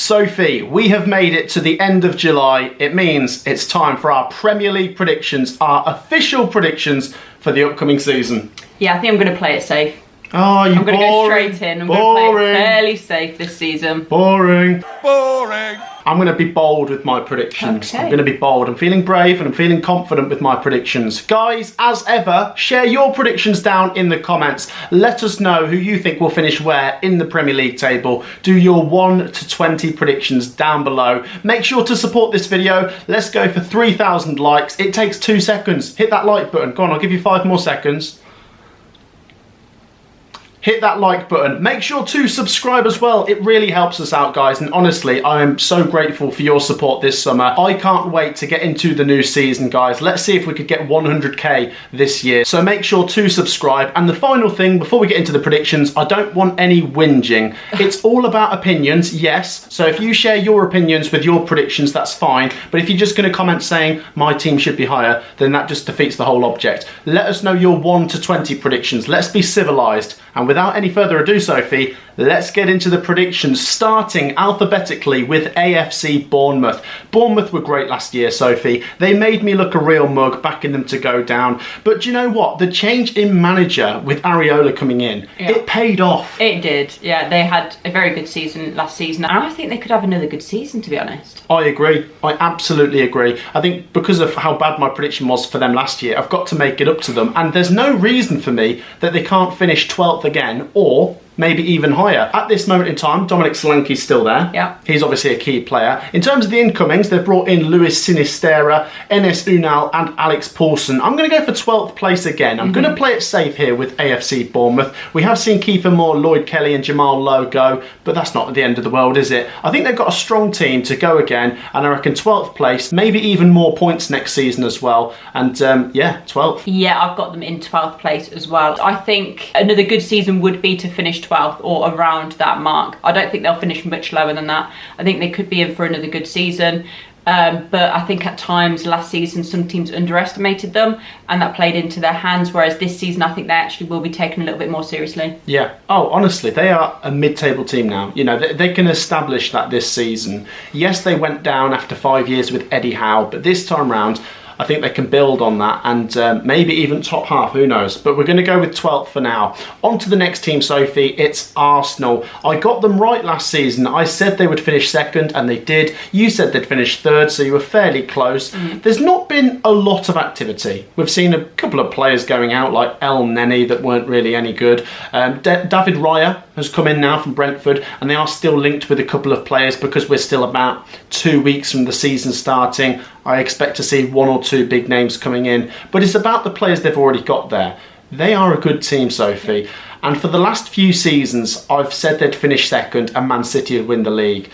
Sophie, we have made it to the end of July. It means it's time for our Premier League predictions, our official predictions for the upcoming season. Yeah, I think I'm going to play it safe. Oh, you I'm going to go straight in. I'm going to play it fairly safe this season. Boring. I'm going to be bold with my predictions. Okay. I'm going to be bold. I'm feeling brave and I'm feeling confident with my predictions. Guys, as ever, share your predictions down in the comments. Let us know who you think will finish where in the Premier League table. Do your 1 to 20 predictions down below. Make sure to support this video. Let's go for 3,000 likes. It takes 2 seconds. Hit that like button. Go on, I'll give you 5 more seconds. Hit that like button. Make sure to subscribe as well. It really helps us out, guys. And honestly, I am so grateful for your support this summer. I can't wait to get into the new season, guys. Let's see if we could get 100k this year. So make sure to subscribe. And the final thing, before we get into the predictions, I don't want any whinging. It's all about opinions, yes. So if you share your opinions with your predictions, that's fine. But if you're just going to comment saying my team should be higher, then that just defeats the whole object. Let us know your 1 to 20 predictions. Let's be civilised. And without any further ado, Sophie, let's get into the predictions, starting alphabetically with AFC Bournemouth. Bournemouth were great last year, Sophie. They made me look a real mug, backing them to go down. But do you know what? The change in manager with Areola coming in, it paid off. It did, yeah. They had a very good season last season. And I think they could have another good season, to be honest. I agree. I absolutely agree. I think because of how bad my prediction was for them last year, I've got to make it up to them. And there's no reason for me that they can't finish 12th again, or maybe even higher. At this moment in time, Dominic Solanke's still there. Yeah. He's obviously a key player. In terms of the incomings, they've brought in Luis Sinisterra, Enes Unal and Alex Paulson. I'm going to go for 12th place again. I'm going to play it safe here with AFC Bournemouth. We have seen Kiefer Moore, Lloyd Kelly and Jamal Lowe go, but that's not the end of the world, is it? I think they've got a strong team to go again, and I reckon 12th place, maybe even more points next season as well. And yeah, 12th. Yeah, I've got them in 12th place as well. I think another good season would be to finish 12th or around that mark. I don't think they'll finish much lower than that. I think they could be in for another good season. But I think at times last season some teams underestimated them and that played into their hands, whereas this season I think they actually will be taken a little bit more seriously. Yeah. Oh, honestly, they are a mid-table team now. You know, they can establish that this season. Yes, they went down after 5 years with Eddie Howe, but this time round I think they can build on that and maybe even top half, who knows. But we're going to go with 12th for now. On to the next team, Sophie. It's Arsenal. I got them right last season. I said they would finish second and they did. You said they'd finish third, so you were fairly close. There's not been a lot of activity. We've seen a couple of players going out like El Neni that weren't really any good. David Raya has come in now from Brentford and they are still linked with a couple of players because we're still about 2 weeks from the season starting. I expect to see 1 or 2 big names coming in, but it's about the players they've already got there. They are a good team, Sophie, and for the last few seasons I've said they'd finish second and Man City would win the league.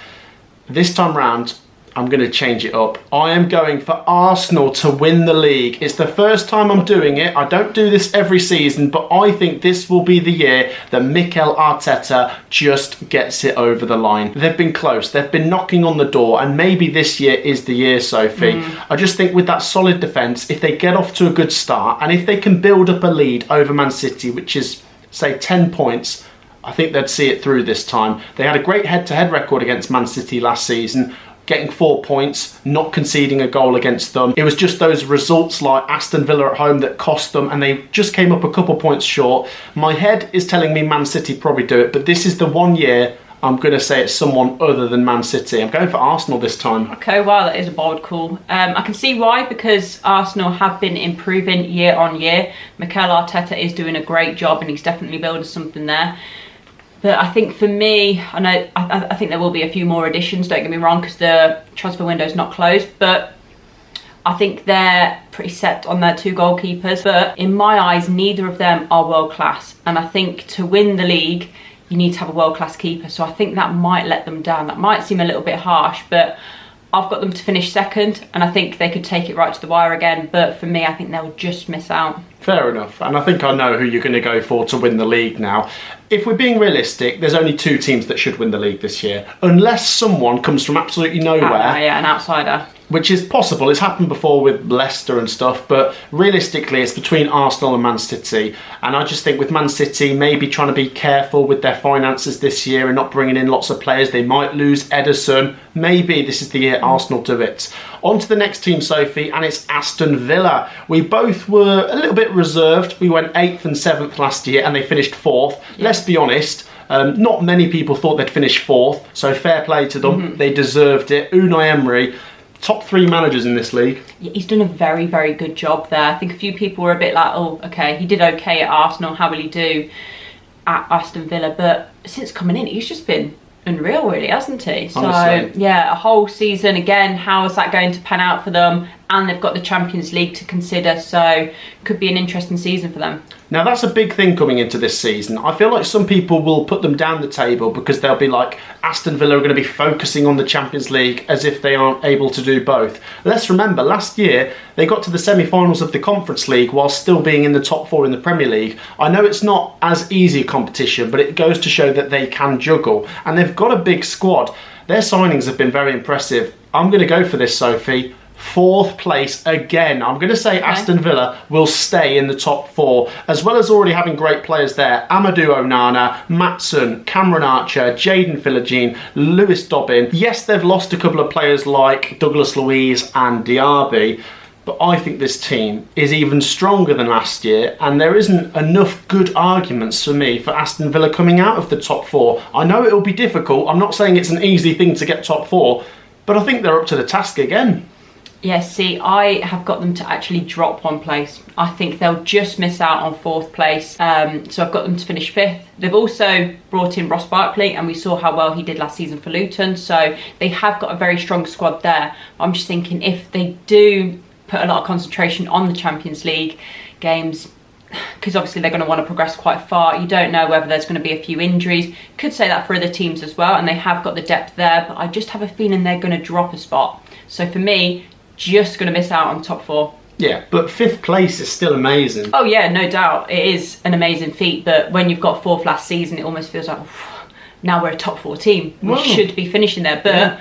This time round I'm going to change it up. I am going for Arsenal to win the league. It's the first time I'm doing it. I don't do this every season, but I think this will be the year that Mikel Arteta just gets it over the line. They've been close. They've been knocking on the door, and maybe this year is the year, Sophie. I just think with that solid defence, if they get off to a good start, and if they can build up a lead over Man City, which is, say, 10 points, I think they'd see it through this time. They had a great head-to-head record against Man City last season, getting 4 points, not conceding a goal against them. It was just those results like Aston Villa at home that cost them, and they just came up a couple points short. My head is telling me Man City probably do it, but this is the one year I'm going to say it's someone other than Man City. I'm going for Arsenal this time. Okay, wow, that is a bold call. I can see why, because Arsenal have been improving year on year. Mikel Arteta is doing a great job and he's definitely building something there. But I think for me, I think there will be a few more additions, don't get me wrong, because the transfer window's not closed. But I think they're pretty set on their 2 goalkeepers. But in my eyes, neither of them are world class. And I think to win the league, you need to have a world class keeper. So I think that might let them down. That might seem a little bit harsh, but I've got them to finish second, and I think they could take it right to the wire again. But for me, I think they'll just miss out. Fair enough. And I think I know who you're going to go for to win the league now. If we're being realistic, there's only 2 teams that should win the league this year. Unless someone comes from absolutely nowhere. Yeah, an outsider. which is possible. It's happened before with Leicester and stuff, but realistically it's between Arsenal and Man City. And I just think with Man City maybe trying to be careful with their finances this year and not bringing in lots of players, they might lose Ederson. Maybe this is the year Arsenal do it. On to the next team, Sophie, and it's Aston Villa. We both were a little bit reserved. We went 8th and 7th last year and they finished 4th. Yeah. Let's be honest, not many people thought they'd finish 4th, so fair play to them. They deserved it. Unai Emery, top 3 managers in this league. Yeah, he's done a very, very good job there. I think a few people were a bit like, oh, okay, he did okay at Arsenal, how will he do at Aston Villa? But since coming in, he's just been unreal, really, hasn't he? Honestly. So, yeah, a whole season. Again, how is that going to pan out for them? And they've got the Champions League to consider, so could be an interesting season for them. Now, that's a big thing coming into this season. I feel like some people will put them down the table because they'll be like, Aston Villa are going to be focusing on the Champions League as if they aren't able to do both. Let's remember, last year, they got to the semi-finals of the Conference League while still being in the top 4 in the Premier League. I know it's not as easy a competition, but it goes to show that they can juggle. And they've got a big squad. Their signings have been very impressive. I'm going to go for this, Sophie. 4th place again. I'm going to say Aston Villa will stay in the top 4, as well as already having great players there. Amadou Onana, Maatson, Cameron Archer, Jadon Philogene, Lewis Dobbin. Yes, they've lost a couple of players like Douglas Luiz and Diaby, but I think this team is even stronger than last year, and there isn't enough good arguments for me for Aston Villa coming out of the top 4. I know it will be difficult. I'm not saying it's an easy thing to get top 4, but I think they're up to the task again. Yes, see, I have got them to actually drop 1 place. I think they'll just miss out on 4th place. So I've got them to finish 5th. They've also brought in Ross Barkley, and we saw how well he did last season for Luton. So they have got a very strong squad there. I'm just thinking if they do put a lot of concentration on the Champions League games, because obviously they're going to want to progress quite far. You don't know whether there's going to be a few injuries. Could say that for other teams as well, and they have got the depth there, but I just have a feeling they're going to drop a spot. So for me, just going to miss out on top 4. Yeah, but 5th place is still amazing. Oh yeah, no doubt. It is an amazing feat, but when you've got 4th last season, it almost feels like, now we're a top 4 team. We should be finishing there, but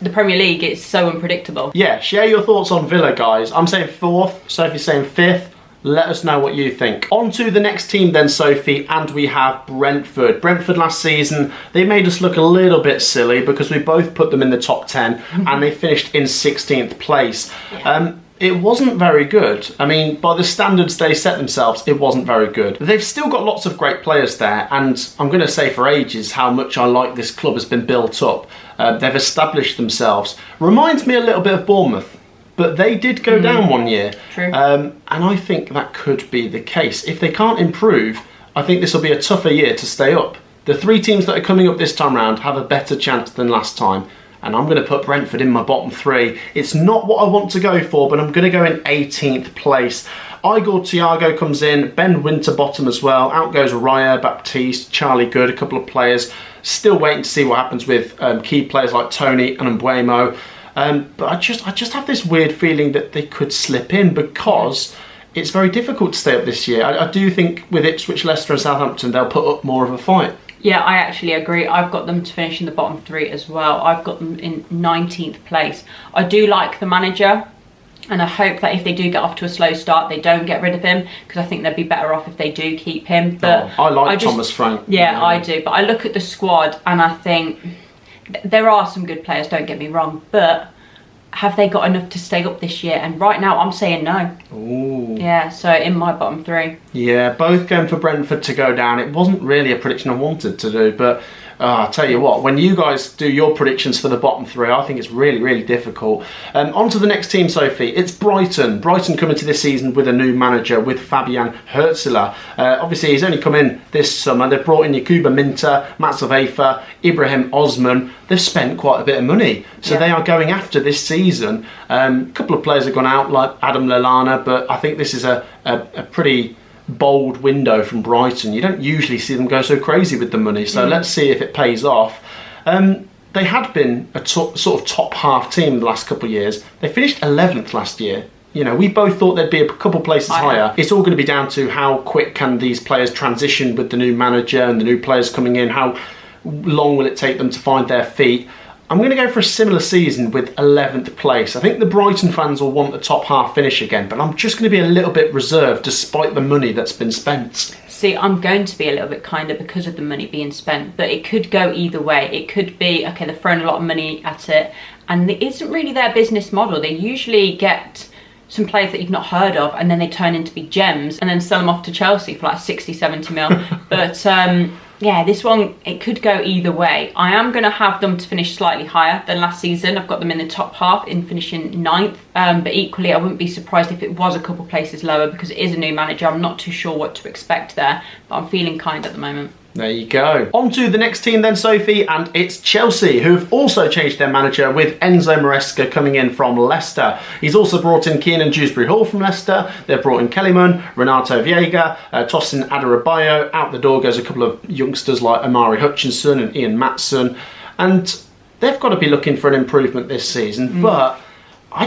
the Premier League is so unpredictable. Yeah, share your thoughts on Villa, guys. I'm saying 4th, Sophie's saying 5th. Let us know what you think. On to the next team then, Sophie, and we have Brentford. Brentford last season, they made us look a little bit silly because we both put them in the top 10 and they finished in 16th place. Yeah. It wasn't very good. I mean, by the standards they set themselves, it wasn't very good. They've still got lots of great players there, and I'm going to say for ages how much I like this club has been built up. They've established themselves. Reminds me a little bit of Bournemouth. But they did go down 1 year. True. And I think that could be the case. If they can't improve, I think this will be a tougher year to stay up. The 3 teams that are coming up this time round have a better chance than last time. And I'm going to put Brentford in my bottom 3. It's not what I want to go for, but I'm going to go in 18th place. Igor Thiago comes in, Ben Winterbottom as well. Out goes Raya, Baptiste, Charlie Good, a couple of players. Still waiting to see what happens with key players like Tony and Mbuemo. But I just have this weird feeling that they could slip in because it's very difficult to stay up this year. I do think with Ipswich, Leicester and Southampton, they'll put up more of a fight. Yeah, I actually agree. I've got them to finish in the bottom 3 as well. I've got them in 19th place. I do like the manager, and I hope that if they do get off to a slow start, they don't get rid of him, because I think they'd be better off if they do keep him. But I like Thomas Frank. Yeah, I do. But I look at the squad and I think there are some good players, don't get me wrong, but have they got enough to stay up this year? And right now I'm saying no. Ooh. Yeah, so in my bottom 3. Yeah, both going for Brentford to go down. It wasn't really a prediction I wanted to do, but I'll tell you what, when you guys do your predictions for the bottom 3, I think it's really, really difficult. On to the next team, Sophie. It's Brighton. Brighton coming to this season with a new manager, with Fabian Hürzeler. Obviously, he's only come in this summer. They've brought in Yakuba Minter, Mats Avefa, Ibrahim Osman. They've spent quite a bit of money, so they are going after this season. A couple of players have gone out, like Adam Lallana, but I think this is a pretty bold window from Brighton. You don't usually see them go so crazy with the money, so let's see if it pays off. They had been a sort of top half team the last couple of years. They finished 11th last year. You know, we both thought they'd be a couple places higher. It's all going to be down to how quick can these players transition with the new manager and the new players coming in. How long will it take them to find their feet? I'm going to go for a similar season with 11th place. I think the Brighton fans will want the top half finish again, but I'm just going to be a little bit reserved despite the money that's been spent. See, I'm going to be a little bit kinder because of the money being spent, but it could go either way. It could be, okay, they're throwing a lot of money at it, and it isn't really their business model. They usually get some players that you've not heard of, and then they turn into big gems, and then sell them off to Chelsea for like 60, 70 mil. But yeah, this one, it could go either way. I am going to have them to finish slightly higher than last season. I've got them in the top half in finishing 9th. But equally, I wouldn't be surprised if it was a couple places lower because it is a new manager. I'm not too sure what to expect there, but I'm feeling kind at the moment. There you go. On to the next team then, Sophie, and it's Chelsea, who've also changed their manager with Enzo Maresca coming in from Leicester. He's also brought in Kiernan Dewsbury-Hall from Leicester. They've brought in Kellyman, Renato Viega, Tosin Adarabioyo. Out the door goes a couple of youngsters like Amari Hutchinson and Ian Matson. And they've got to be looking for an improvement this season, but I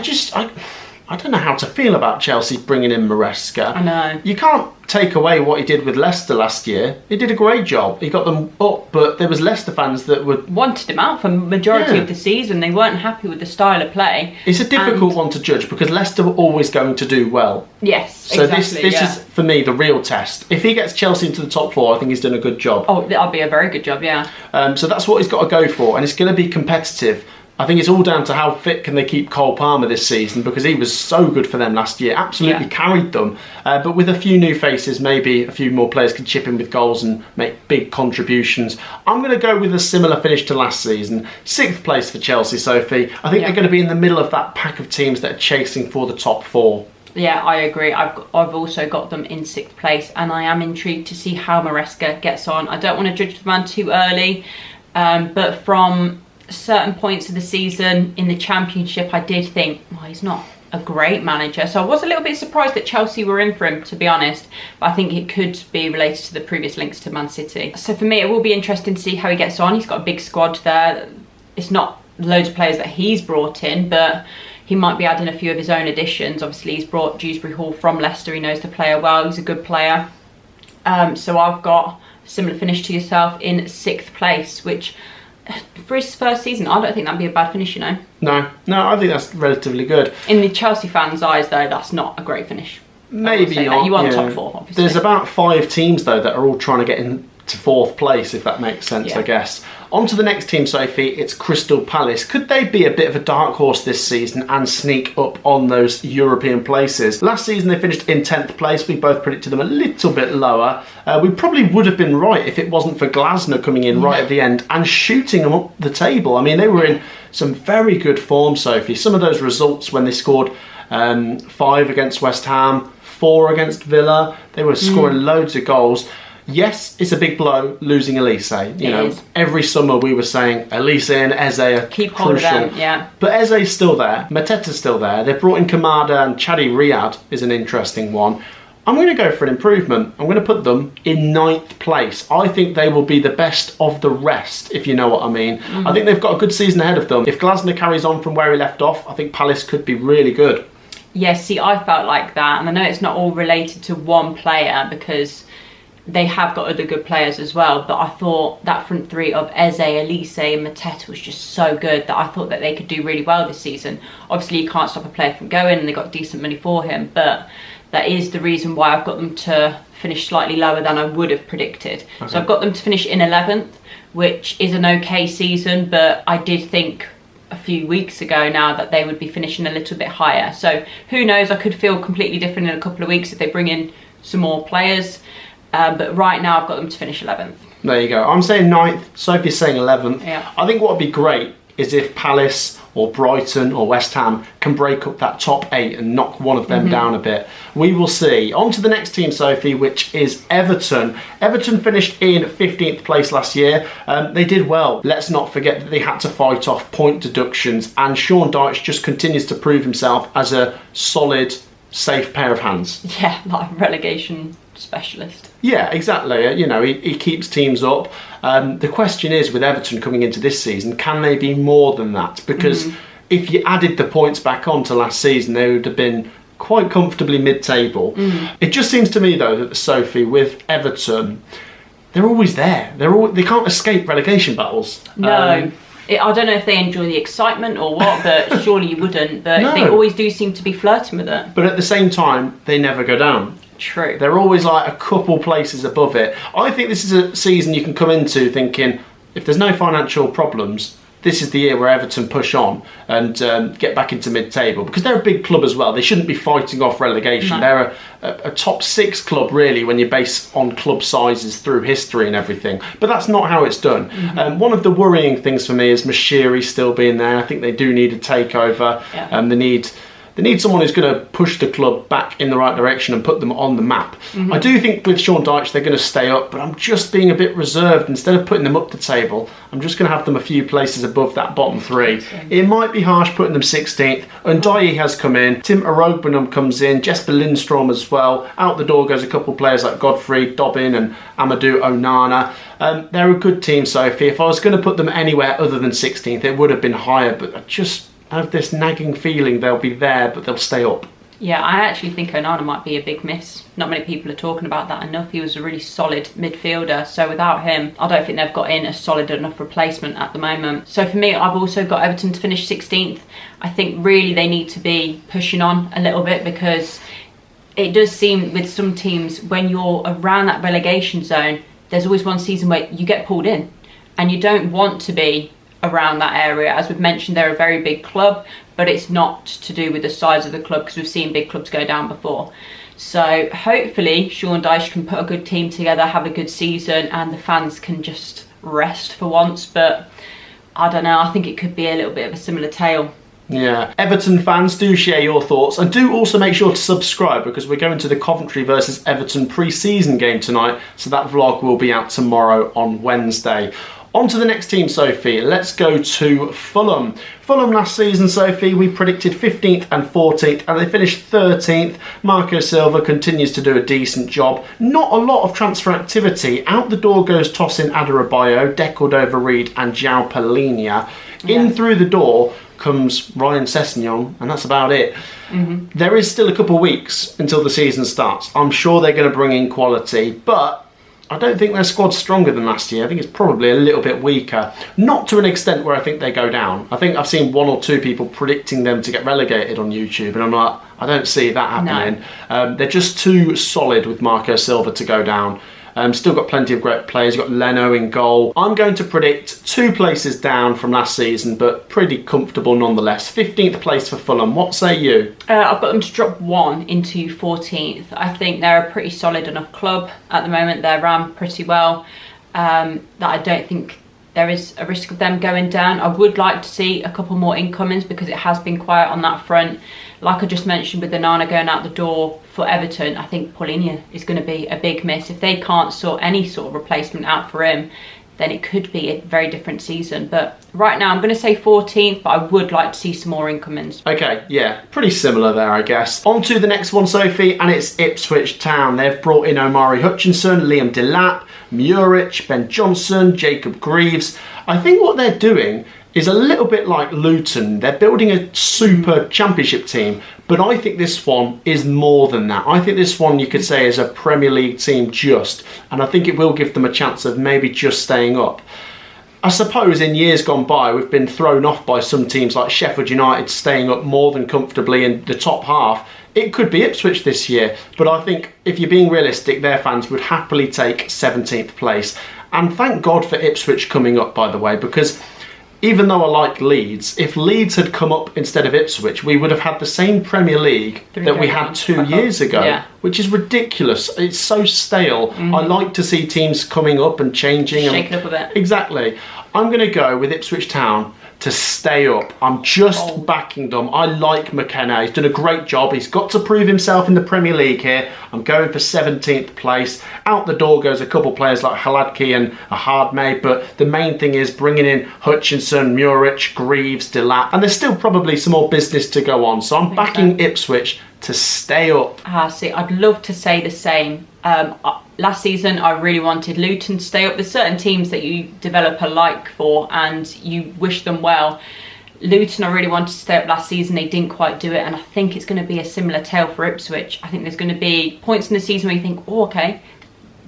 don't know how to feel about Chelsea bringing in Maresca. I know. You can't take away what he did with Leicester last year. He did a great job. He got them up, but there was Leicester fans that wanted him out for the majority of the season. They weren't happy with the style of play. It's a difficult one to judge because Leicester were always going to do well. Yes, so exactly. This is, for me, the real test. If he gets Chelsea into the top 4, I think he's done a good job. Oh, that'll be a very good job, yeah. So that's what he's got to go for, and it's going to be competitive. I think it's all down to how fit can they keep Cole Palmer this season, because he was so good for them last year, absolutely carried them. But with a few new faces, maybe a few more players can chip in with goals and make big contributions. I'm going to go with a similar finish to last season. 6th place for Chelsea, Sophie. I think they're going to be in the middle of that pack of teams that are chasing for the top 4. Yeah, I agree. I've also got them in 6th place, and I am intrigued to see how Maresca gets on. I don't want to judge the man too early, but from certain points of the season in the Championship, I did think, well, he's not a great manager. So I was a little bit surprised that Chelsea were in for him, to be honest. But I think it could be related to the previous links to Man City. So for me, it will be interesting to see how he gets on. He's got a big squad there. It's not loads of players that he's brought in, but he might be adding a few of his own additions. Obviously, he's brought Dewsbury-Hall from Leicester. He knows the player well. He's a good player. So I've got a similar finish to yourself in 6th place, which for his first season, I don't think that'd be a bad finish, you know. No, I think that's relatively good. In the Chelsea fans' eyes, though, that's not a great finish. Maybe not. You want top 4, obviously. There's about 5 teams, though, that are all trying to get into 4th place, if that makes sense, I guess. On to the next team, Sophie. It's Crystal Palace. Could they be a bit of a dark horse this season and sneak up on those European places? Last season, they finished in 10th place. We both predicted them a little bit lower. We probably would have been right if it wasn't for Glasner coming in right at the end and shooting them up the table. I mean, they were in some very good form, Sophie. Some of those results when they scored 5 against West Ham, 4 against Villa, they were scoring loads of goals. Yes, it's a big blow losing Elise. You know, every summer we were saying Elise and Eze are crucial. But Eze's still there, Mateta's still there. They've brought in Kamada, and Chadi Riyad is an interesting one. I'm going to go for an improvement. I'm going to put them in 9th place. I think they will be the best of the rest, if you know what I mean. I think they've got a good season ahead of them. If Glasner carries on from where he left off, I think Palace could be really good. Yes, see, I felt like that. And I know it's not all related to one player because they have got other good players as well, but I thought that front 3 of Eze, Elise and Mateta was just so good that I thought that they could do really well this season. Obviously, you can't stop a player from going and they got decent money for him, but that is the reason why I've got them to finish slightly lower than I would have predicted. So I've got them to finish in 11th, which is an okay season, but I did think a few weeks ago now that they would be finishing a little bit higher. So who knows, I could feel completely different in a couple of weeks if they bring in some more players. But right now I've got them to finish 11th. There you go. I'm saying 9th, Sophie's saying 11th. Yeah. I think what would be great is if Palace or Brighton or West Ham can break up that top 8 and knock one of them down a bit. We will see. On to the next team, Sophie, which is Everton. Everton finished in 15th place last year. They did well. Let's not forget that they had to fight off point deductions, and Sean Dyche just continues to prove himself as a solid, safe pair of hands. Yeah, like a relegation specialist. Yeah, exactly. You know, he keeps teams up. The question is, with Everton coming into this season, can they be more than that? Because if you added the points back on to last season, they would have been quite comfortably mid-table. It just seems to me, though, that Sophie, with Everton, they're always there. They can't escape relegation battles. No. I don't know if they enjoy the excitement or what, but surely you wouldn't. But No. they always do seem to be flirting with it. But at the same time, they never go down. True. They're always like a couple places above it. I think this is a season you can come into thinking, if there's no financial problems, this is the year where Everton push on and get back into mid-table, because they're a big club as well. They shouldn't be fighting off relegation. No. They're a top 6 club, really, when you base on club sizes through history and everything. But that's not how it's done. One of the worrying things for me is Mashiri still being there. I think they do need a takeover. Yeah. They need someone who's going to push the club back in the right direction and put them on the map. I do think with Sean Dyche they're going to stay up, but I'm just being a bit reserved. Instead of putting them up the table, I'm just going to have them a few places above that bottom 3. It might be harsh putting them 16th. Undayi has come in, Tim Arogbenum comes in, Jesper Lindstrom as well. Out the door goes a couple of players like Godfrey Dobbin and Amadou Onana. They're a good team, Sophie. If I was going to put them anywhere other than 16th, it would have been higher, but I just have this nagging feeling they'll be there, but they'll stay up. Yeah, I actually think Onana might be a big miss. Not many people are talking about that enough. He was a really solid midfielder, so without him, I don't think they've got in a solid enough replacement at the moment. So for me, I've also got Everton to finish 16th. I think really they need to be pushing on a little bit, because it does seem with some teams, when you're around that relegation zone, there's always one season where you get pulled in, and you don't want to be around that area. As we've mentioned, they're a very big club, but it's not to do with the size of the club, because we've seen big clubs go down before. So hopefully Sean Dyche can put a good team together, have a good season, and the fans can just rest for once. But I don't know, I think it could be a little bit of a similar tale. Yeah, Everton fans, do share your thoughts, and do also make sure to subscribe, because we're going to the Coventry versus Everton pre-season game tonight, so that vlog will be out tomorrow on Wednesday. On to the next team, Sophie. Let's go to Fulham. Fulham last season, Sophie, we predicted 15th and 14th, and they finished 13th. Marco Silva continues to do a decent job. Not a lot of transfer activity. Out the door goes Tosin Adarabioyo, De Cordova-Reid and João Palhinha. In through the door comes Ryan Sessegnon, and that's about it. There is still a couple of weeks until the season starts. I'm sure they're going to bring in quality, but I don't think their squad's stronger than last year. I think it's probably a little bit weaker. Not to an extent where I think they go down. I think I've seen 1 or 2 people predicting them to get relegated on YouTube, and I'm like, I don't see that happening. No. They're just too solid with Marco Silva to go down. Still got plenty of great players. You've got Leno in goal. I'm going to predict 2 places down from last season, but pretty comfortable nonetheless. 15th place for Fulham. What say you? I've got them to drop 1 into 14th. I think they're a pretty solid enough club at the moment. They're run pretty well. That I don't think there is a risk of them going down. I would like to see a couple more incomings, because it has been quiet on that front. Like I just mentioned with Onana going out the door for Everton, I think Palhinha is going to be a big miss. If they can't sort any sort of replacement out for him, then it could be a very different season. But right now I'm going to say 14th, but I would like to see some more incomings. Okay, yeah, pretty similar there, I guess. On to the next one, Sophie, and it's Ipswich Town. They've brought in Omari Hutchinson, Liam Delap, Muric, Ben Johnson, Jacob Greaves. I think what they're doing is a little bit like Luton. They're building a super championship team, but I think this one is more than that. I think this one you could say is a Premier League team just, and I think it will give them a chance of maybe just staying up. I suppose in years gone by we've been thrown off by some teams like Sheffield United staying up more than comfortably in the top half. It could be Ipswich this year, but I think if you're being realistic, their fans would happily take 17th place. And thank God for Ipswich coming up, by the way, because even though I like Leeds, if Leeds had come up instead of Ipswich, we would have had the same Premier League that we had 2 years ago, which is ridiculous. It's so stale. I like to see teams coming up and changing. Shake it up a bit. Exactly. I'm going to go with Ipswich Town to stay up. I'm just backing them. I like McKenna. He's done a great job. He's got to prove himself in the Premier League here. I'm going for 17th place. Out the door goes a couple players like Haladki and Ahadme, but the main thing is bringing in Hutchinson, Muric, Greaves, Delap, and there's still probably some more business to go on. So I'm backing Ipswich to stay up. See, I'd love to say the same. Last season I really wanted Luton to stay up. There's certain teams that you develop a like for and you wish them well. Luton I really wanted to stay up last season, they didn't quite do it, and I think it's going to be a similar tale for Ipswich. I think there's going to be points in the season where you think, oh okay,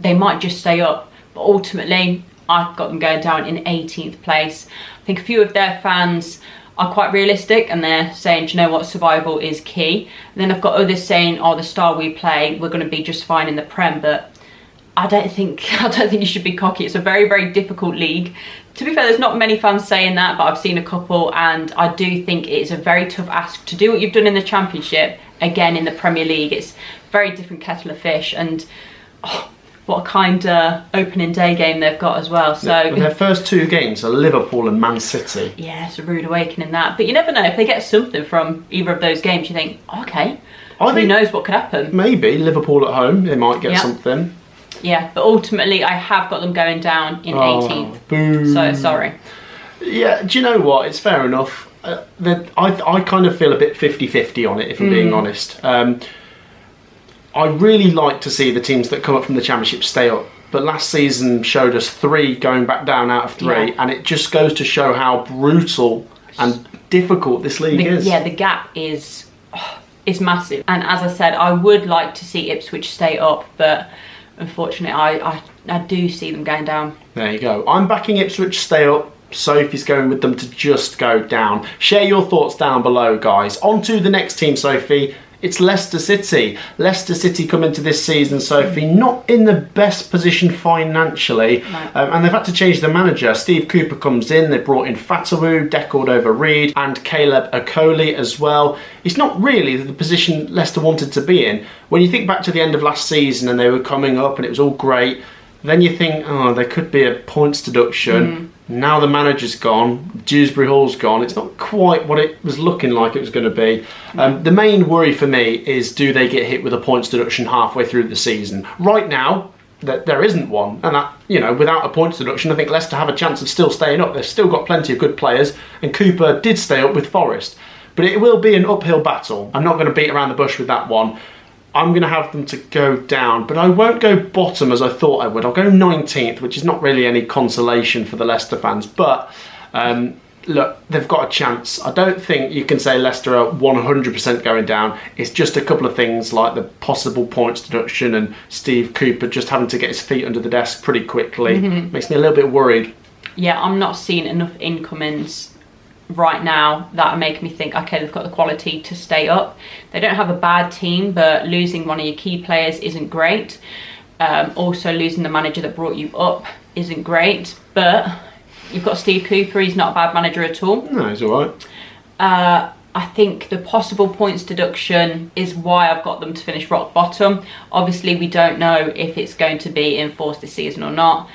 they might just stay up, but ultimately I've got them going down in 18th place. think a few of their fans are quite realistic and they're saying, do you know what, survival is key. And then I've got others saying, oh, the style we play, we're going to be just fine in the Prem. But I don't think you should be cocky. It's a very, very difficult league. To be fair, there's not many fans saying that, but I've seen a couple, and I do think it's a very tough ask to do what you've done in the Championship again in the Premier League. It's a very different kettle of fish, and what a kind opening day game they've got as well. So their first 2 games are Liverpool and Man City. Yeah, it's a rude awakening that. But you never know, if they get something from either of those games, you think, okay, who knows what could happen. Maybe Liverpool at home, they might get something. Yeah, but ultimately I have got them going down in 18th. Boo. So sorry. Yeah, do you know what? It's fair enough. I kind of feel a bit 50-50 on it, if I'm being honest. I really like to see the teams that come up from the Championship stay up. But last season showed us 3 going back down out of 3. And it just goes to show how brutal and difficult this league is. Yeah, the gap is massive. And as I said, I would like to see Ipswich stay up, but unfortunately I do see them going down. There you go. I'm backing Ipswich stay up. Sophie's going with them to just go down. Share your thoughts down below, guys. On to the next team, Sophie. It's Leicester City. Leicester City come into this season, Sophie, not in the best position financially. No. And they've had to change the manager. Steve Cooper comes in. They brought in Fatawu, deckled over Reed, and Caleb Okoli as well. It's not really the position Leicester wanted to be in. When you think back to the end of last season and they were coming up and it was all great, then you think, oh, there could be a points deduction. Now the manager's gone, Dewsbury Hall's gone. It's not quite what it was looking like it was going to be. The main worry for me is, do they get hit with a points deduction halfway through the season? Right now, there isn't one. And that, without a points deduction, I think Leicester have a chance of still staying up. They've still got plenty of good players, and Cooper did stay up with Forest. But it will be an uphill battle. I'm not going to beat around the bush with that one. I'm going to have them to go down, but I won't go bottom as I thought I would. I'll go 19th, which is not really any consolation for the Leicester fans. But look, they've got a chance. I don't think you can say Leicester are 100% going down. It's just a couple of things like the possible points deduction and Steve Cooper just having to get his feet under the desk pretty quickly. Makes me a little bit worried. Yeah, I'm not seeing enough incomings right now that make me think, okay, they've got the quality to stay up. They don't have a bad team, but losing one of your key players isn't great. Also losing the manager that brought you up isn't great, but you've got Steve Cooper. He's not a bad manager at all. No, he's all right. I think the possible points deduction is why I've got them to finish rock bottom. Obviously we don't know if it's going to be enforced this season or not,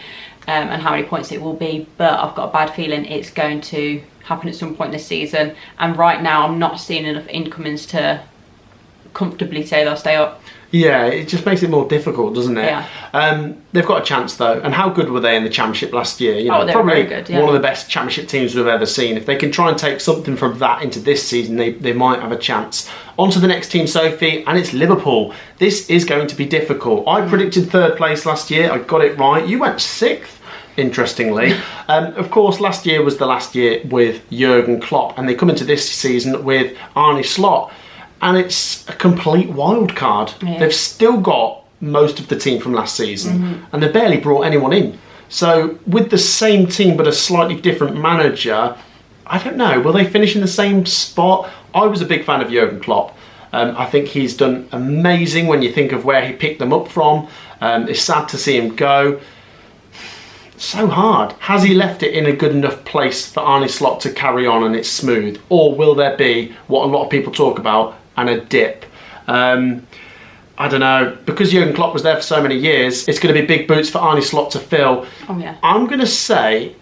and how many points it will be, but I've got a bad feeling it's going to happen at some point this season. And right now I'm not seeing enough incomings to comfortably say they'll stay up. Yeah, it just makes it more difficult, doesn't it? Yeah. They've got a chance though. And how good were they in the Championship last year? They were probably very good, yeah. One of the best Championship teams we've ever seen. If they can try and take something from that into this season, they might have a chance. On to the next team, Sophie, and it's Liverpool. This is going to be difficult. I predicted 3rd place last year. I got it right. You went 6th. Interestingly. Of course, last year was the last year with Jurgen Klopp, and they come into this season with Arne Slot, and it's a complete wild card. Yeah. They've still got most of the team from last season, and they've barely brought anyone in. So with the same team but a slightly different manager, I don't know, will they finish in the same spot? I was a big fan of Jurgen Klopp. I think he's done amazing when you think of where he picked them up from. It's sad to see him go. So hard. Has he left it in a good enough place for Arne Slot to carry on and it's smooth? Or will there be what a lot of people talk about and a dip? I don't know. Because Jurgen Klopp was there for so many years, it's going to be big boots for Arne Slot to fill. Oh yeah. I'm going to say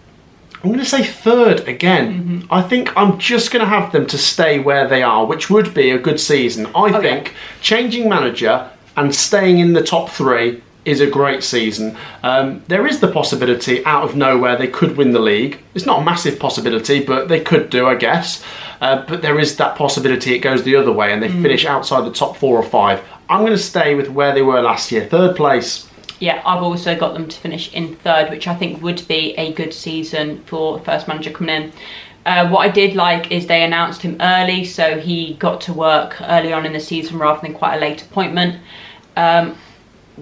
3rd again. I think I'm just going to have them to stay where they are, which would be a good season. I think changing manager and staying in the top 3 is a great season. There is the possibility out of nowhere they could win the league. It's not a massive possibility, but they could do, I guess. But there is that possibility it goes the other way and they finish outside the top 4 or 5. I'm going to stay with where they were last year, 3rd place. Yeah, I've also got them to finish in 3rd, which I think would be a good season for the first manager coming in. What I did like is they announced him early, so he got to work early on in the season rather than quite a late appointment.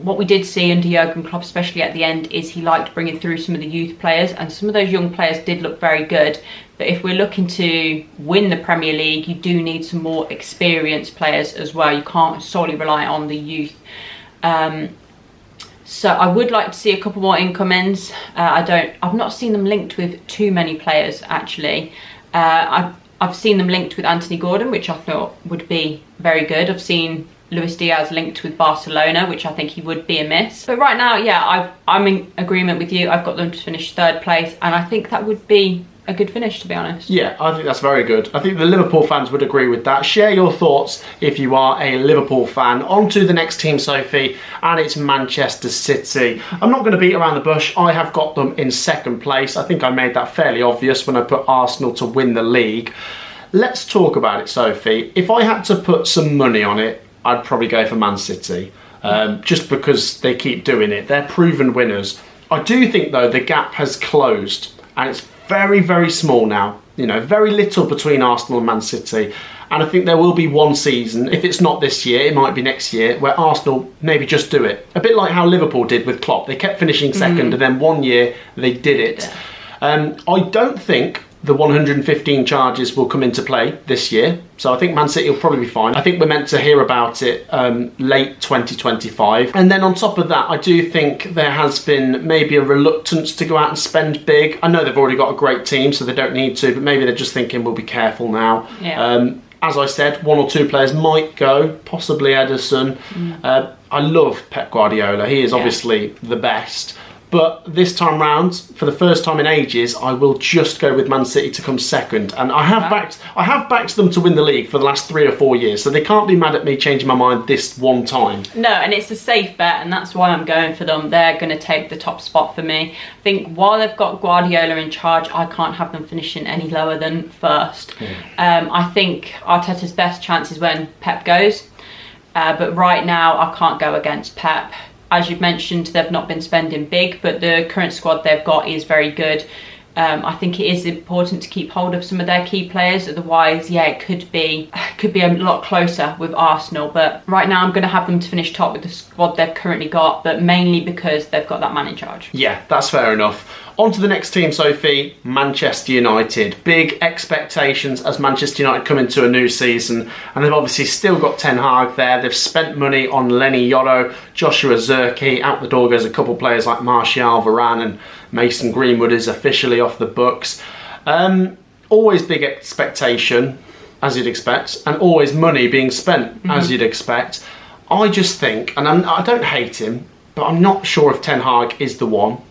what we did see under Jurgen Klopp, especially at the end, is he liked bringing through some of the youth players, and some of those young players did look very good. But if we're looking to win the Premier League, you do need some more experienced players as well. You can't solely rely on the youth. So I would like to see a couple more incomings. I've not seen them linked with too many players, actually. I've seen them linked with Anthony Gordon, which I thought would be very good. I've seen Luis Diaz linked with Barcelona, which I think he would be a miss. But right now, yeah, I'm in agreement with you. I've got them to finish 3rd place, and I think that would be a good finish, to be honest. Yeah, I think that's very good. I think the Liverpool fans would agree with that. Share your thoughts if you are a Liverpool fan. On to the next team, Sophie, and it's Manchester City. I'm not going to beat around the bush. I have got them in 2nd place. I think I made that fairly obvious when I put Arsenal to win the league. Let's talk about it, Sophie. If I had to put some money on it, I'd probably go for Man City. Just because they keep doing it. They're proven winners. I do think, though, the gap has closed, and it's very, very small now. You know, very little between Arsenal and Man City. And I think there will be one season, if it's not this year, it might be next year, where Arsenal maybe just do it. A bit like how Liverpool did with Klopp. They kept finishing 2nd, and then one year they did it. I don't think the 115 charges will come into play this year. So I think Man City will probably be fine. I think we're meant to hear about it late 2025. And then on top of that, I do think there has been maybe a reluctance to go out and spend big. I know they've already got a great team, so they don't need to, but maybe they're just thinking we'll be careful now. Yeah. As I said, 1 or 2 players might go, possibly Ederson. I love Pep Guardiola. He is obviously the best. But this time round, for the first time in ages, I will just go with Man City to come 2nd. And I have backed them to win the league for the last 3 or 4 years, so they can't be mad at me changing my mind this one time. No, and it's a safe bet, and that's why I'm going for them. They're going to take the top spot for me. I think while they've got Guardiola in charge, I can't have them finishing any lower than 1st. I think Arteta's best chance is when Pep goes. But right now, I can't go against Pep. As you've mentioned, they've not been spending big, but the current squad they've got is very good. I think it is important to keep hold of some of their key players. Otherwise, yeah, it could be a lot closer with Arsenal. But right now, I'm going to have them to finish top with the squad they've currently got, but mainly because they've got that man in charge. Yeah, that's fair enough. On to the next team, Sophie, Manchester United. Big expectations as Manchester United come into a new season, and they've obviously still got Ten Hag there. They've spent money on Lenny Yoro, Joshua Zirkzee. Out the door goes a couple of players like Martial, Varane, and Mason Greenwood is officially off the books. Always big expectation, as you'd expect, and always money being spent, as you'd expect. I just think, and I don't hate him, but I'm not sure if Ten Hag is the one.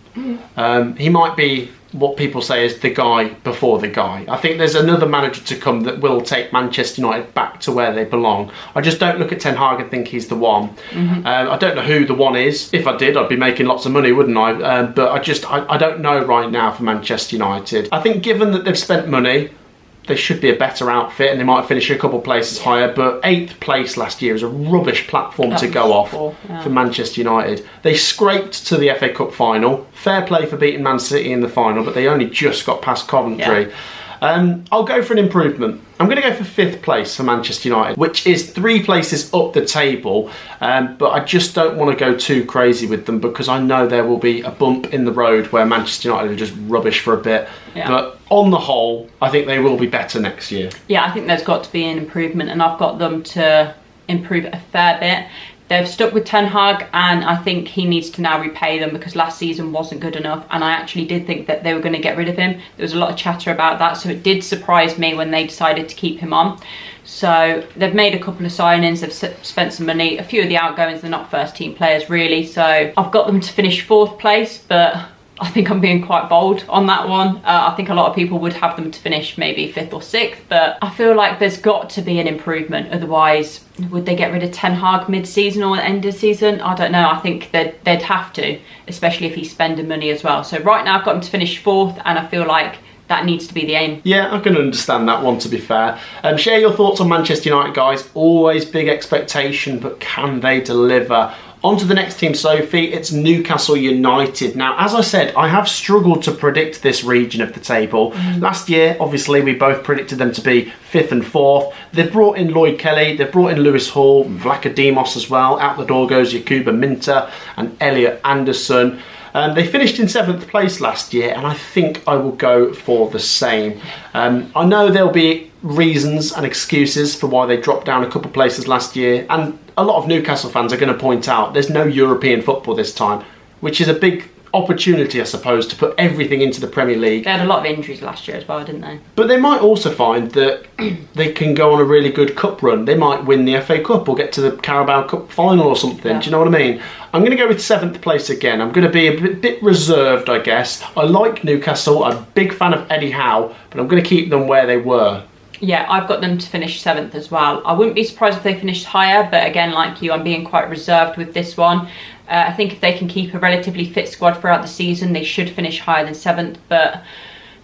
He might be what people say is the guy before the guy. I think there's another manager to come that will take Manchester United back to where they belong. I just don't look at Ten Hag and think he's the one. I don't know who the one is. If I did, I'd be making lots of money, wouldn't I? But I don't know right now for Manchester United. I think given that they've spent money, they should be a better outfit, and they might finish a couple of places higher, but 8th place last year is a rubbish platform to go off for Manchester United. They scraped to the FA Cup final. Fair play for beating Man City in the final, but they only just got past Coventry. I'll go for an improvement. I'm going to go for 5th place for Manchester United, which is 3 places up the table, but I just don't want to go too crazy with them because I know there will be a bump in the road where Manchester United are just rubbish for a bit. But on the whole, I think they will be better next year. Yeah, I think there's got to be an improvement, and I've got them to improve a fair bit. They've stuck with Ten Hag, and I think he needs to now repay them because last season wasn't good enough, and I actually did think that they were going to get rid of him. There was a lot of chatter about that, so it did surprise me when they decided to keep him on. So they've made a couple of signings, they've spent some money. A few of the outgoings, they're not first team players really, so I've got them to finish 4th place, but I think I'm being quite bold on that one. I think a lot of people would have them to finish maybe 5th or 6th, but I feel like there's got to be an improvement. Otherwise, would they get rid of Ten Hag mid-season or end of season? I don't know. I think they'd have to, especially if he's spending money as well. So right now I've got them to finish 4th, and I feel like that needs to be the aim. Yeah, I can understand that one, to be fair. Share your thoughts on Manchester United, guys. Always big expectation, but can they deliver? On to the next team, Sophie. It's Newcastle United. Now, as I said, I have struggled to predict this region of the table. Last year, obviously, we both predicted them to be 5th and 4th. They've brought in Lloyd Kelly, they've brought in Lewis Hall, Vlachodimos as well. Out the door goes Yakuba Minter and Elliot Anderson. They finished in 7th place last year, and I think I will go for the same. I know there'll be reasons and excuses for why they dropped down a couple of places last year, and a lot of Newcastle fans are going to point out there's no European football this time, which is a big opportunity, I suppose, to put everything into the Premier League. They had a lot of injuries last year as well, didn't they? But they might also find that they can go on a really good cup run. They might win the FA Cup or get to the Carabao Cup final or something. Yeah. Do you know what I mean? I'm going to go with 7th place again. I'm going to be a bit reserved, I guess. I like Newcastle. I'm a big fan of Eddie Howe, but I'm going to keep them where they were. Yeah, I've got them to finish 7th as well. I wouldn't be surprised if they finished higher, but again, like you, I'm being quite reserved with this one. I think if they can keep a relatively fit squad throughout the season, they should finish higher than 7th, but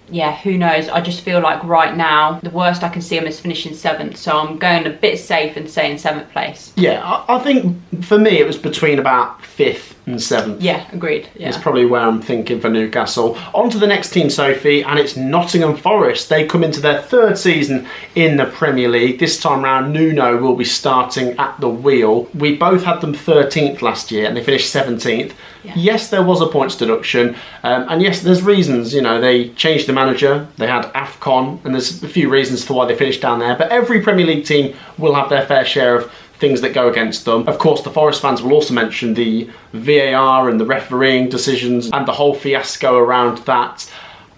yeah, who knows? I just feel like right now, the worst I can see them is finishing 7th, so I'm going a bit safe and saying 7th place. Yeah, I think for me it was between about 5th and 7th. Yeah, agreed. Yeah. It's probably where I'm thinking for Newcastle. On to the next team, Sophie, and it's Nottingham Forest. They come into their 3rd season in the Premier League. This time round, Nuno will be starting at the wheel. We both had them 13th last year, and they finished 17th. Yeah. Yes, there was a points deduction, and yes, there's reasons. You know, they changed the manager, they had AFCON, and there's a few reasons for why they finished down there. But every Premier League team will have their fair share of things that go against them. Of course, the Forest fans will also mention the VAR and the refereeing decisions and the whole fiasco around that.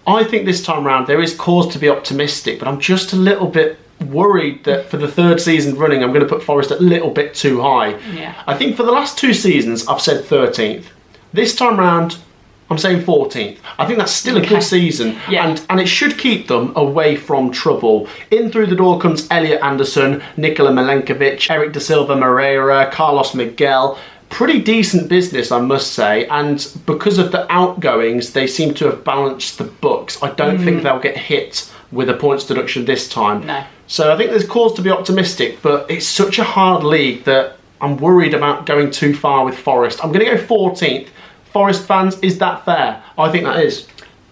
I think this time round there is cause to be optimistic, but I'm just a little bit worried that for the 3rd season running I'm going to put Forest a little bit too high. Yeah. I think for the last 2 seasons I've said 13th. This time round I'm saying 14th. I think that's still a good season, yeah. and it should keep them away from trouble. In through the door comes Elliot Anderson, Nikola Milenkovic, Eric Da Silva Moreira, Carlos Miguel. Pretty decent business, I must say, and because of the outgoings, they seem to have balanced the books. I don't think they'll get hit with a points deduction this time. No. So I think there's cause to be optimistic, but it's such a hard league that I'm worried about going too far with Forest. I'm going to go 14th. Forest fans, is that fair? I think that is.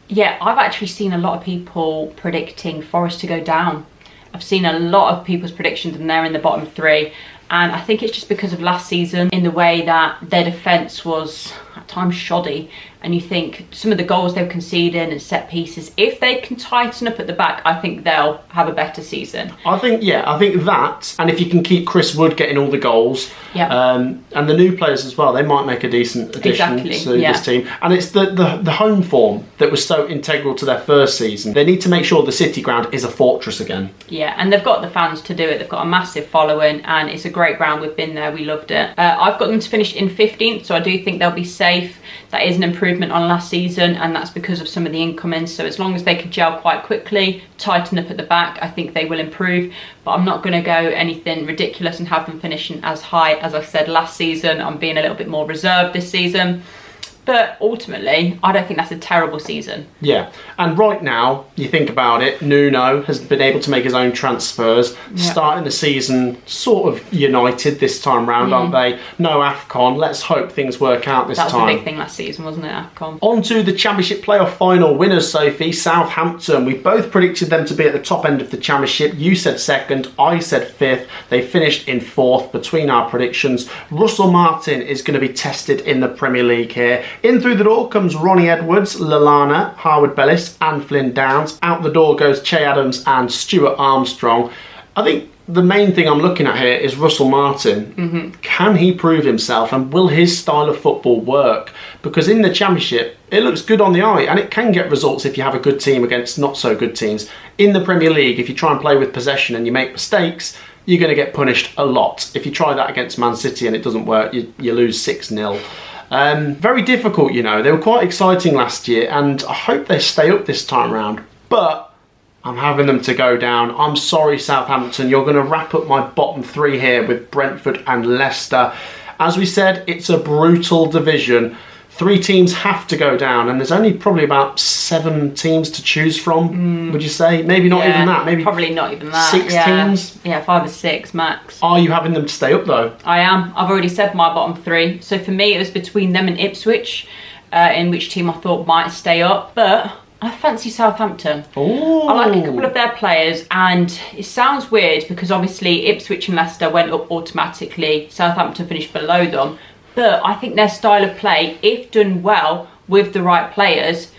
Yeah, I've actually seen a lot of people predicting Forest to go down. I've seen a lot of people's predictions and they're in the bottom 3. And I think it's just because of last season in the way that their defence was at times shoddy. And you think some of the goals they've conceded and set pieces, if they can tighten up at the back, I think they'll have a better season. I think that, and if you can keep Chris Wood getting all the goals, and the new players as well, they might make a decent addition to this team. And it's the home form that was so integral to their 1st season. They need to make sure the City ground is a fortress again. Yeah, and they've got the fans to do it. They've got a massive following, and it's a great ground. We've been there, we loved it. I've got them to finish in 15th, so I do think they'll be safe. That is an improvement on last season, and that's because of some of the incomings. So as long as they can gel quite quickly, tighten up at the back, I think they will improve. But I'm not going to go anything ridiculous and have them finishing as high as I said last season. I'm being a little bit more reserved this season. But ultimately, I don't think that's a terrible season. Yeah, and right now, you think about it, Nuno has been able to make his own transfers, starting the season sort of united this time round, aren't they? No AFCON, let's hope things work out this time. That was a big thing last season, wasn't it, AFCON? On to the Championship playoff final winners, Sophie, Southampton. We both predicted them to be at the top end of the Championship. You said 2nd, I said 5th. They finished in 4th between our predictions. Russell Martin is going to be tested in the Premier League here. In through the door comes Ronnie Edwards, Lallana, Harwood Bellis and Flynn Downs. Out the door goes Che Adams and Stuart Armstrong. I think the main thing I'm looking at here is Russell Martin. Can he prove himself, and will his style of football work? Because in the Championship, it looks good on the eye, and it can get results if you have a good team against not so good teams. In the Premier League, if you try and play with possession and you make mistakes, you're going to get punished a lot. If you try that against Man City and it doesn't work, you lose 6-0. Very difficult, you know. They were quite exciting last year, and I hope they stay up this time round. But I'm having them to go down. I'm sorry, Southampton. You're going to wrap up my bottom 3 here with Brentford and Leicester. As we said, it's a brutal division. 3 teams have to go down, and there's only probably about 7 teams to choose from, would you say? Maybe not even that. Maybe probably not even that. 6 teams? Yeah, 5 or 6 max. Are you having them to stay up, though? I am. I've already said my bottom 3. So for me, it was between them and Ipswich, in which team I thought might stay up. But I fancy Southampton. Ooh. I like a couple of their players, and it sounds weird because obviously Ipswich and Leicester went up automatically. Southampton finished below them. But I think their style of play, if done well with the right players,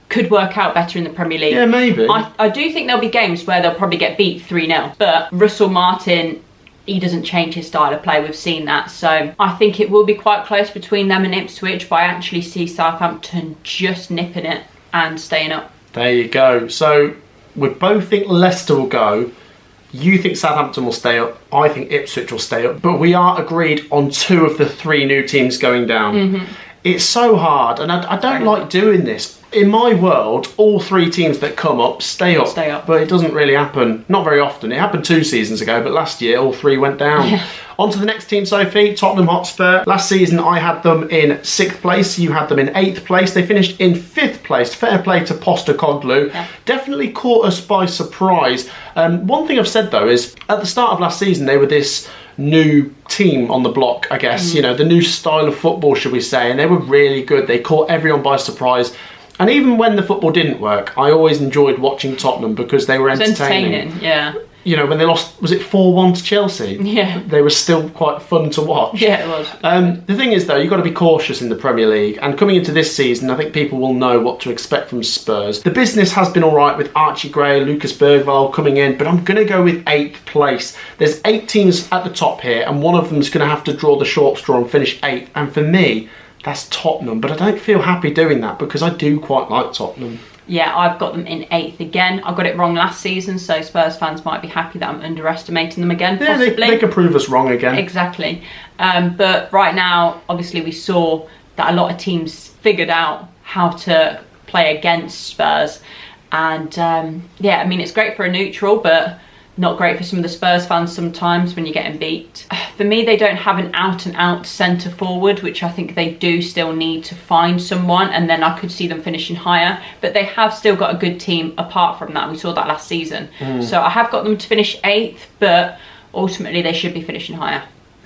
could work out better in the Premier League. Yeah, maybe. I do think there'll be games where they'll probably get beat 3-0. But Russell Martin, he doesn't change his style of play. We've seen that. So I think it will be quite close between them and Ipswich, but I actually see Southampton just nipping it and staying up. There you go. So we both think Leicester will go. You think Southampton will stay up. I think Ipswich will stay up. But we are agreed on 2 of the 3 new teams going down. It's so hard, and I don't like doing this. In my world, all 3 teams that come up stay up. Stay up. But it doesn't really happen. Not very often. It happened 2 seasons ago, but last year all 3 went down. Yeah. On to the next team, Sophie, Tottenham Hotspur. Last season I had them in 6th place. You had them in 8th place. They finished in 5th place. Fair play to Postecoglou. Yeah. Definitely caught us by surprise. One thing I've said though is at the start of last season they were this new team on the block, I guess. You know, the new style of football, should we say, and they were really good. They caught everyone by surprise. And even when the football didn't work, I always enjoyed watching Tottenham because they were entertaining. Yeah. You know, when they lost, was it 4-1 to Chelsea? Yeah. They were still quite fun to watch. Yeah, it was. The thing is, though, you've got to be cautious in the Premier League. And coming into this season, I think people will know what to expect from Spurs. The business has been all right with Archie Gray, Lucas Bergvall coming in, but I'm going to go with 8th place. There's 8 teams at the top here, and one of them's going to have to draw the short straw and finish 8th. And for me, that's Tottenham. But I don't feel happy doing that because I do quite like Tottenham. Yeah, I've got them in 8th again. I got it wrong last season, so Spurs fans might be happy that I'm underestimating them again, possibly. They could prove us wrong again. Exactly. But right now, obviously, we saw that a lot of teams figured out how to play against Spurs. And, yeah, I mean, it's great for a neutral, but not great for some of the Spurs fans sometimes when you're getting beat. For me, they don't have an out-and-out centre forward, which I think they do still need to find someone, and then I could see them finishing higher. But they have still got a good team apart from that. We saw that last season. So I have got them to finish 8th, but ultimately they should be finishing higher.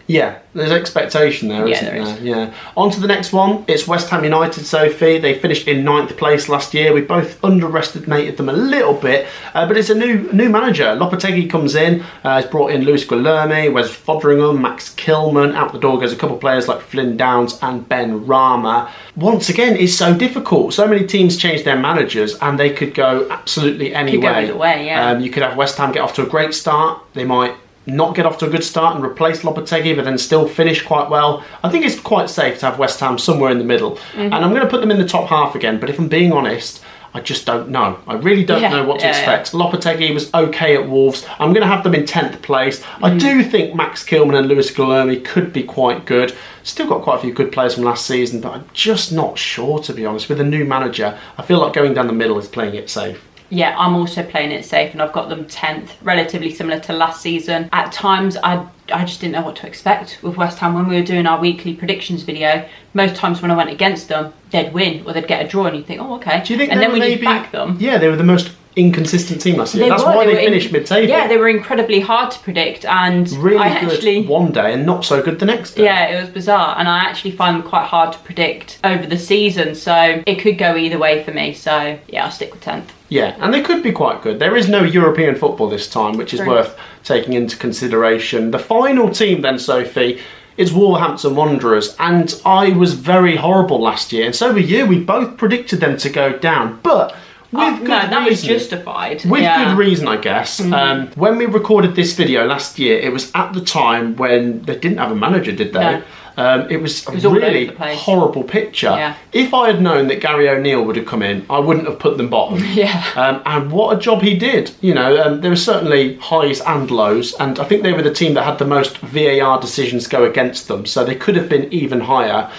Yeah, there's expectation there, isn't there? Is. Yeah. On to the next one. It's West Ham United, Sophie. They finished in 9th place last year. We both underestimated them a little bit, but it's a new manager. Lopetegui comes in. He's brought in Luis Guilherme, Wes Foderingham, Max Kilman. Out the door goes a couple of players like Flynn Downs and Ben Rama. Once again, it's so difficult. So many teams change their managers, and they could go absolutely any Could way. go either way, yeah. You could have West Ham get off to a great start. They might not get off to a good start and replace Lopetegui, but then still finish quite well. I think it's quite safe to have West Ham somewhere in the middle. And I'm going to put them in the top half again, but if I'm being honest, I just don't know. I really don't know what to expect. Lopetegui was okay at Wolves. I'm going to have them in 10th place. I do think Max Kilman and Luis Guilherme could be quite good. Still got quite a few good players from last season, but I'm just not sure, to be honest. With a new manager, I feel like going down the middle is playing it safe. Yeah, I'm also playing it safe, and I've got them 10th, relatively similar to last season. At times, I just didn't know what to expect with West Ham when we were doing our weekly predictions video. Most times when I went against them, they'd win or they'd get a draw, and you'd think, oh, okay. Do you think and then when maybe, you back them... Yeah, they were the most inconsistent team last year. That's why they finished mid-table. Yeah, they were incredibly hard to predict, and really I good actually, one day and not so good the next day. Yeah, it was bizarre, and I actually find them quite hard to predict over the season, so it could go either way for me. So yeah, I'll stick with 10th. Yeah, and they could be quite good. There is no European football this time, which is worth taking into consideration. The final team then, Sophie, is Wolverhampton Wanderers, and I was very horrible last year, and so were you. We both predicted them to go down, but with good reason. That was justified. With good reason, I guess. When we recorded this video last year, it was at the time when they didn't have a manager, did they? No. It was a really horrible picture. Yeah. If I had known that Gary O'Neill would have come in, I wouldn't have put them bottom. Yeah. And what a job he did. You know, there were certainly highs and lows, and I think they were the team that had the most VAR decisions go against them, so they could have been even higher.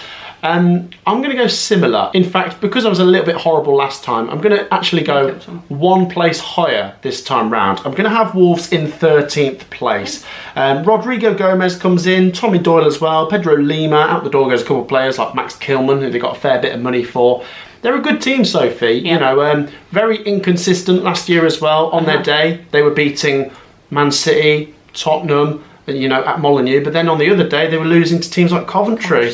I'm going to go similar. In fact, because I was a little bit horrible last time, I'm going to actually go one place higher this time round. I'm going to have Wolves in 13th place. Rodrigo Gomez comes in, Tommy Doyle as well, Pedro Lima, out the door goes a couple of players like Max Kilman, who they got a fair bit of money for. They're a good team, Sophie. Yeah. You know, very inconsistent last year as well. On their day, they were beating Man City, Tottenham, you know, at Molineux, but then on the other day they were losing to teams like Coventry.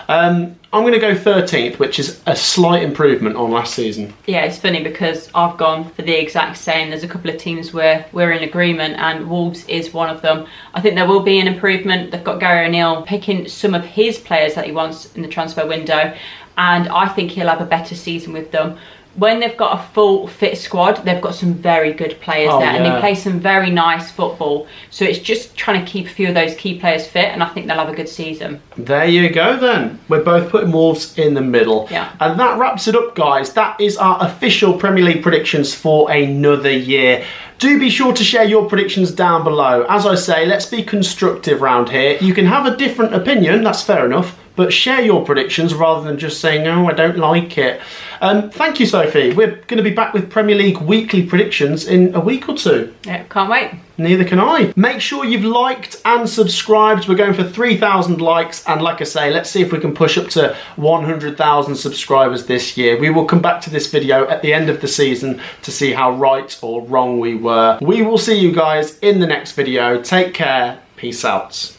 I'm going to go 13th, which is a slight improvement on last season. Yeah, it's funny because I've gone for the exact same. There's a couple of teams where we're in agreement, and Wolves is one of them. I think there will be an improvement. They've got Gary O'Neill picking some of his players that he wants in the transfer window, and I think he'll have a better season with them. When they've got a full fit squad, they've got some very good players there, and they play some very nice football. So it's just trying to keep a few of those key players fit, and I think they'll have a good season. There you go then. We're both putting Wolves in the middle. Yeah. And that wraps it up, guys. That is our official Premier League predictions for another year. Do be sure to share your predictions down below. As I say, let's be constructive round here. You can have a different opinion, that's fair enough, but share your predictions rather than just saying, oh, I don't like it. Thank you, Sophie. We're going to be back with Premier League weekly predictions in a week or two. Yeah, can't wait. Neither can I. Make sure you've liked and subscribed. We're going for 3,000 likes, and like I say, let's see if we can push up to 100,000 subscribers this year. We will come back to this video at the end of the season to see how right or wrong we were. We will see you guys in the next video. Take care. Peace out.